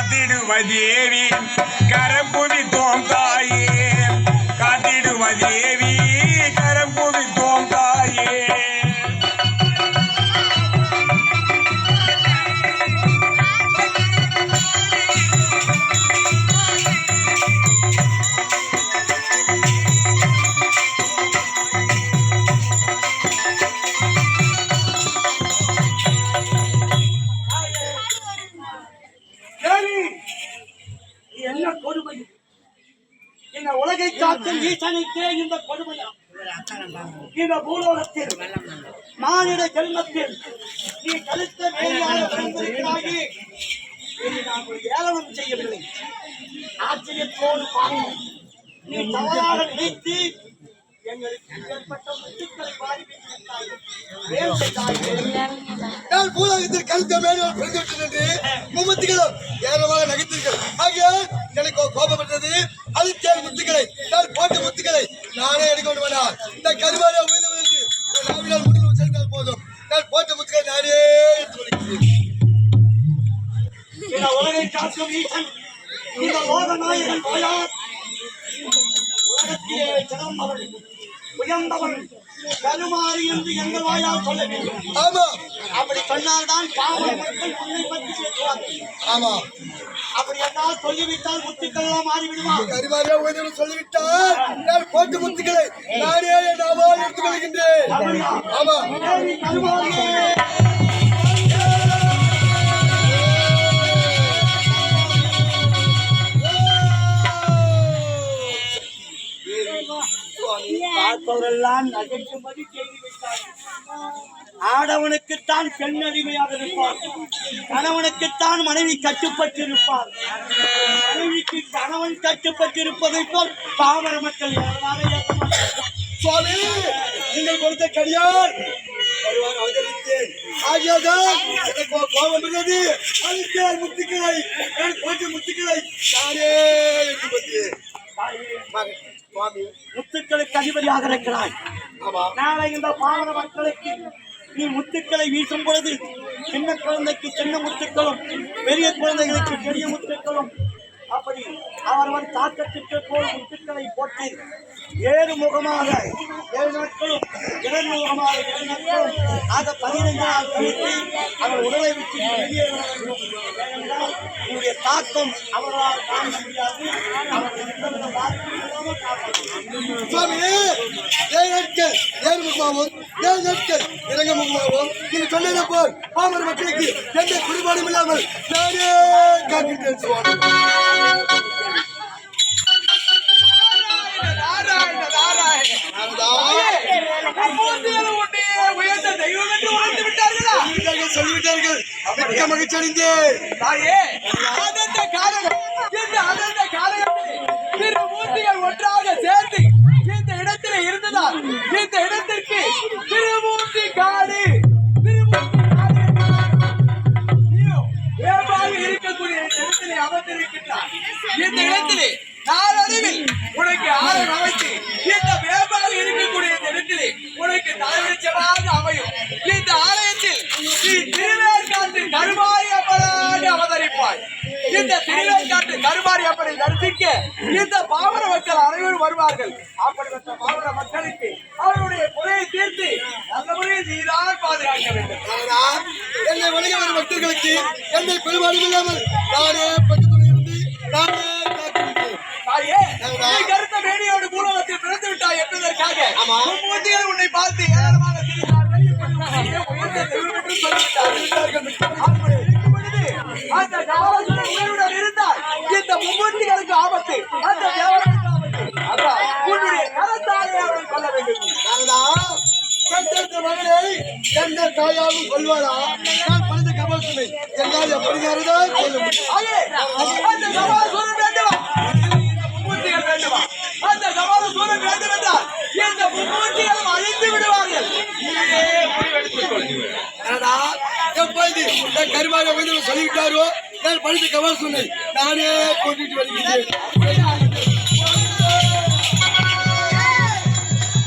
காத்திடுவதேவி கரம் குவித்தோம் தாயே காத்திடுவதேவி கரம் குவித்தோம் தாயே என்ன கொடுமை இந்த உலகை காக்கும் ஈசனுக்கே இந்த கொடுமையா இந்த பூலோகத்தில் மானிட ஜென்மத்தில் நீ கருத்த வேலையாக பிறந்திருக்கிறாயே நாங்கள் ஏளனம் செய்யவில்லை ஆச்சரியத்தோடு பார்க்கிறோம் நீ தவறாக நினைத்து எங்களுக்கு ஏற்பட்ட முத்துக்களை வாரி நான் பூலகத்தில் கருத்த மேலும் பிறந்துவிட்டது மும்மத்துகளும் ஏராளமாக நகைத்தீர்கள் ஆகியால் எனக்கு கோபம் வந்தது அது தேவை முத்துக்களை நான் போட்ட முத்துக்களை நானே எடுக்க வேண்டாம் இந்த கருவாரை உயர்ந்து நாவினால் முடிவு சென்றால் போதும் நான் போட்ட முத்துக்களை நானே எடுத்து உலகை காக்கும் ஈசன் இந்த லோக நாயகன் உலகத்திலே சிறந்தவன் உயர்ந்தவன் கருமாறு என்று எங்கள் வாயால் சொல்ல வேண்டும். ஆமா அப்படி சொன்னால்தான் பாவ மக்கள் உன்னை பற்றி பேசுவார்கள். ஆமா அப்படி என்றால் சொல்லிவிட்டால் முத்துக்கள் எல்லாம் மாறிவிடுமா? கருமாரியா உயர்ந்து சொல்லிவிட்டால் நான் போட்ட முத்துக்களை நானே என் நாவால் எடுத்துக் கொள்கின்றேன். ஆமா கருமாரியே பார்ப்பவரெல்லாம் நகைக்கும்படி செய்துவிட்டார்கள். ஆடவனுக்குத்தான் பெண் அடிமையாக இருப்பார், கணவனுக்குத்தான் மனைவி கட்டுப்பட்டிருப்பார், மனைவிக்கு கணவன் கட்டுப்பட்டிருப்பதை போல் பாமர மக்கள் சுவாமி நீங்கள் கொடுத்த கடியார் அவதரித்தேன் ஆகியதான் எனக்கு கோபம் இருந்தது அளித்தேன் முத்துக்களை போட்ட முத்துக்களை நானே எடுத்து பார்த்தேன். முத்துக்களுக்கு அதிபதியாக இருக்கிறாய். நாளை இந்த பாவன மக்களுக்கு நீ முத்துக்களை வீசும் பொழுது சின்ன குழந்தைக்கு சின்ன முத்துக்களும் பெரிய குழந்தைகளுக்கு பெரிய முத்துக்களும் அப்படி அவரவர் தாக்கத்திற்கு போல் முத்துக்களை போட்டு 7 முகமாக 7 நாட்களும் 2 முகமாக 7 நாட்களும் ஆக 15 நாள் கழித்து அவர் உடலை விட்டு வெளியே வர வேண்டும். ஏனென்றால் உங்களுடைய தாக்கம் அவரால் காண முடியாது. சுவாமி 7 நாட்கள் 7 முகமாகவும் 7 நாட்கள் இறங்க முகமாகவும் நீங்க சொன்னதை போல் பாமர மக்களுக்கு எந்த குறைபாடும் இல்லாமல் நானே காக்கின்றேன் சுவாமி. சொல்லிவிட்டார்கள் மிக்க மகிழ்ச்சி அடைந்தேன். ஒன்றாக சேர்ந்து இந்த இடத்திலே இருந்ததால் இந்த இடத்திற்கு திருமூர்த்தி காடு இருக்கக்கூடிய இடத்திலே அமர்ந்திருக்கின்றார். இந்த இடத்திலே நாளடைவில் உனக்கு ஆலயம் அமைத்து இந்த வேப்பாக இருக்கக்கூடிய இந்த இடத்திலே உனக்கு தலைவச்சமாக அமையும். இந்த ஆலயத்தில் நீ திருவேற்காட்டு கருமாரி அப்பனாக அவதரிப்பாய். இந்த திருவேற்காட்டு கருமாரி அப்பனை தரிசிக்க இந்த பாமர மக்கள் அனைவரும் வருவார்கள். அப்படிப்பட்ட பாமர மக்களுக்கு அவருடைய குறையை தீர்த்து அந்த முறையை நீதான் பாதுகாக்க வேண்டும். என்னை வணிக வரும் பக்தர்களுக்கு என்னை பெரும்பாலும் இல்லாமல் நானே பக்கத்தில் இருந்து நானே காக்கின்றேன். நீ கருத்த வேணியோடு பூலகத்தில் பிறந்து விட்டாய் என்பதற்காக மும்மூர்த்திகள் உன்னை பார்த்து ஏராளமாக அந்த ஜவாஹர் உயிருடன் இருந்தால் இந்த மும்மூர்த்திகளுக்கு ஆபத்து, அந்த தேவர்களுக்கு ஆபத்து. உன்னுடைய கரத்தாலே அவர்கள் கொள்ள வேண்டும். மகனை எந்த தாயாலும் கொள்வாரா? நான் பணிந்த கமல் சொன்னை என்னால் எப்படிதான் கொள்ள முடியும்? அந்த ஜவாஹர் வேண்டுமா? மும்மூர்த்திகள் வேண்டுமா? அந்த ஜவாஹர் வேண்டும் என்றால் இந்த மும்மூர்த்திகளும் அழிந்து விடுவார்கள். எப்பொழுது என் கருமாவை சொல்லிவிட்டாரோ நான் பணிந்த கமல் சொன்னை நானே கொண்டுட்டு வருகிறேன்.